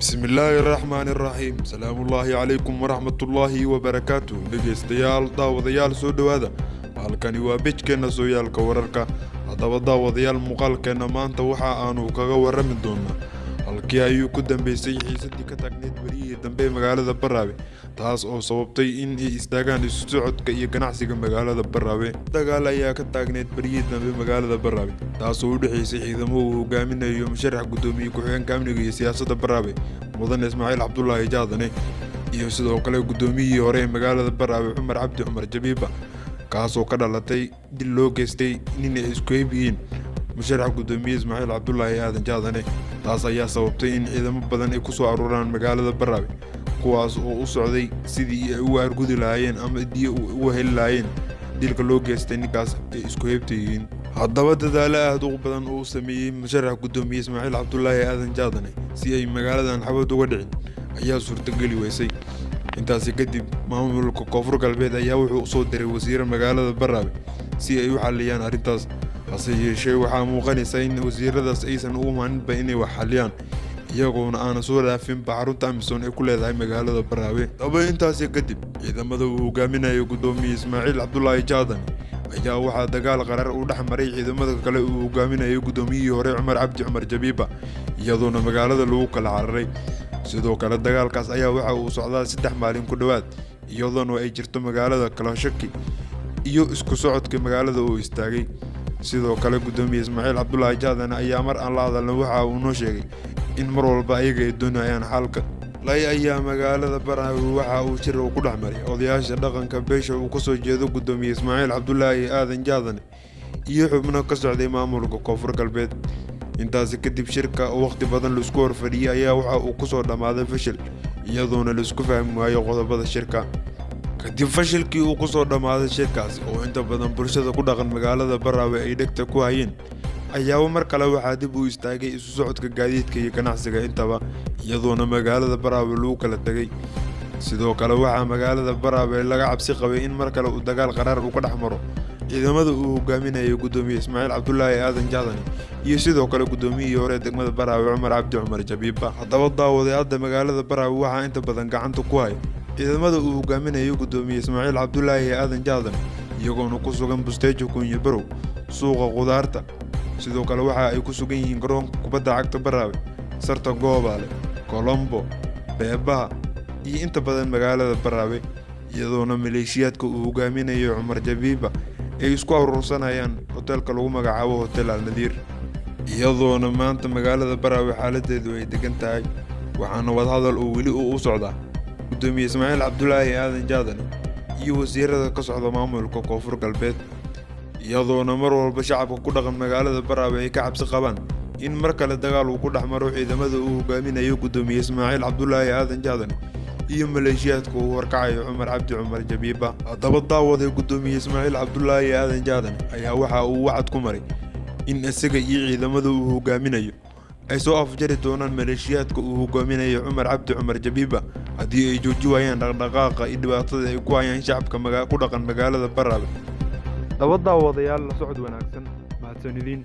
بسم الله الرحمن الرحيم. سلام الله عليكم ورحمة الله وبركاته. dhegeystayaal daawadayaal soo dhawaada. halkani waa bejkeena sooyaalka wararka. haddaba daawadayaal muuqaalkeena maanta waxa aanu kaga warrami doonaa halkii ayuu ku dambeysay xiisadii ka taagneed wariyihii dambe magaalada Baraawe, taas oo sababtay in ay istaagaan isu socodka iyo ganacsiga magaalada Baraawe. dagaal ayaa ka taagneed wariyihii dambe magaalada Baraawe, taas oo u dhaxaysay ciidamo uu hogaaminayo musharax gudoomiye ku-xigeenka amniga iyo siyaasadda Baraawe mudane Ismaaciil Cabdullaahi Jaadane iyo sidoo kale gudoomiyihii hore ee magaalada Baraawe Cumar Cabdi Cumar Jabiiba, kaas oo ka dhalatay dil loo geystay nin ay isku heebiyeen musharax gudoomiye Ismaaciil Cabdullaahi Aadan Jaadane. taas ayaa sababtay in ciidamo badan ay ku soo ururaan magaalada Baraawe, kuwaas oo u socday sidii ay uga argudi lahaayeen ama diyo uga heli lahaayeen dilka loo geystay ninkaas ay isku heebtayeen. haddaba dadaalo aad u badan oo uu sameeyey musharax gudoomiye Ismaaciil Cabdullaahi Aadan Jaadane si ay magaaladan xabad uga dhicin ayaa suurtageli weysay. intaasi kadib maamulka Koonfur Galbeed ayaa wuxuu u soo diray wasiirka magaalada Baraawe si ay u xaliyaan arrintaas, hase yeeshee waxaa muuqanaysa in wasiiradaas aysan u maaninba inay wax xaliyaan iyagoona aan soo dhaafin xarunta Amisom ee ku leedahay magaalada Baraawe. intaasi kadib ciidamada uu hogaaminayo gudoomiye Ismaaciil Cabdullaahi Jaadane ayaa waxaa dagaal qarar u dhex maray ciidamada kale uu hogaaminayo gudoomiyihii hore Cumar Cabdi Cumar Jabiiba, iyadoona magaalada lagu kala cararay. sidoo kale dagaalkaas ayaa waxa uu socdaa 3 maalin ku dhawaad, iyadoona ay jirto magaalada kala shaki iyo isku socodka magaalada oo istaagay. sidoo kale gudoomiye Ismaaciil Cabdullaahi Jaadane ayaa mar aan la hadalna waxa uu noo sheegay in mar walba ayaga ay doonayaan xalka ayaa magaalada Baraawe waxa uu jir ku dhex maray odayaasha dhaqanka beesha uu ka soo jeedo gudoomiye Ismaaciil Cabdullaahi Aadan Jaadane iyo xubno ka socday maamulka Koonfur Galbeed. intaasi kadib shirka oo waqti badan la isku horfadhiyay ayaa waxa uu ku soo dhamaaday fashil, iyadoona la isku fahmi waayo qodobada shirka. kadib fashilkii uu ku soo dhamaaday shirkaasi oo inta badan bulshada ku dhaqan magaalada Baraawe ay dhegta ku hayeen, ayaa mar kale waxaa dib u istaagay isu socodka gaadiidka iyo ganacsiga intaba, iyadoona magaalada Baraawe lagu kala tagay. sidoo kale waxaa magaalada Baraawe laga cabsi qabay in mar kale uu dagaal qarar u ka dhex maro ciidamada uu hogaaminayo gudoomiye Ismaaciil Cabdullaahi Aadan Jaadane iyo sidoo kale gudoomiyihii hore degmada Baraawe Cumar Cabdi Cumar Jabiiba. haddaba daawadayaasha magaalada Baraawe waxaa inta badan gacanta ku haya ciidamada uu hogaaminayo gudoomiye Ismaaciil Cabdullaahi Aadan Jaadane, iyagoona ku sugan Busteejo Kunyo Barow, suuqa qudaarta. sidoo kale waxa ay ku sugan yihiin garoonka kubadda cagta Baraawe, Sarta Goobaale, Colombo, Beebaha iyo inta badan magaalada Baraawe, iyadoona maleeshiyaadka uu hogaaminayo Cumar Jabiiba ay isku urursanayaan hotelka lagu magacaabo Hotel Al Nadiir, iyadoona maanta magaalada Baraawe xaaladeedu ay degan tahay, waxaana wadahadal oo weli u socdaa gudoomiye Ismaaciil Cabdullaahi Aadan Jaadane iyo wasiirada ka socda maamulka Koonfur Galbeed, iyadoona mar walba shacabka ku dhaqan magaalada Baraawe ay ka cabsi qabaan in mar kale dagaal uu ku dhex maro ciidamada uu hogaaminayo gudoomiye Ismaaciil Cabdullaahi Aadan Jaadane iyo maleeshiyaadka uu warkacayo Cumar Cabdi Cumar Jabiiba. haddaba daawaday gudoomiye Ismaaciil Cabdullaahi Aadan Jaadane ayaa waxa uu wacad ku maray in isaga iyo ciidamada uu hogaaminayo ay soo afjari doonaan maleeshiyaadka uu hogaaminayo Cumar Cabdi Cumar Jabiiba haddii ay jooji waayaan dhaqdhaqaaqa iyo dhibaatada ay ku hayaan shacabka ku dhaqan magaalada Baraawe. daawadayaal la socod wanaagsan, mahadsanidin.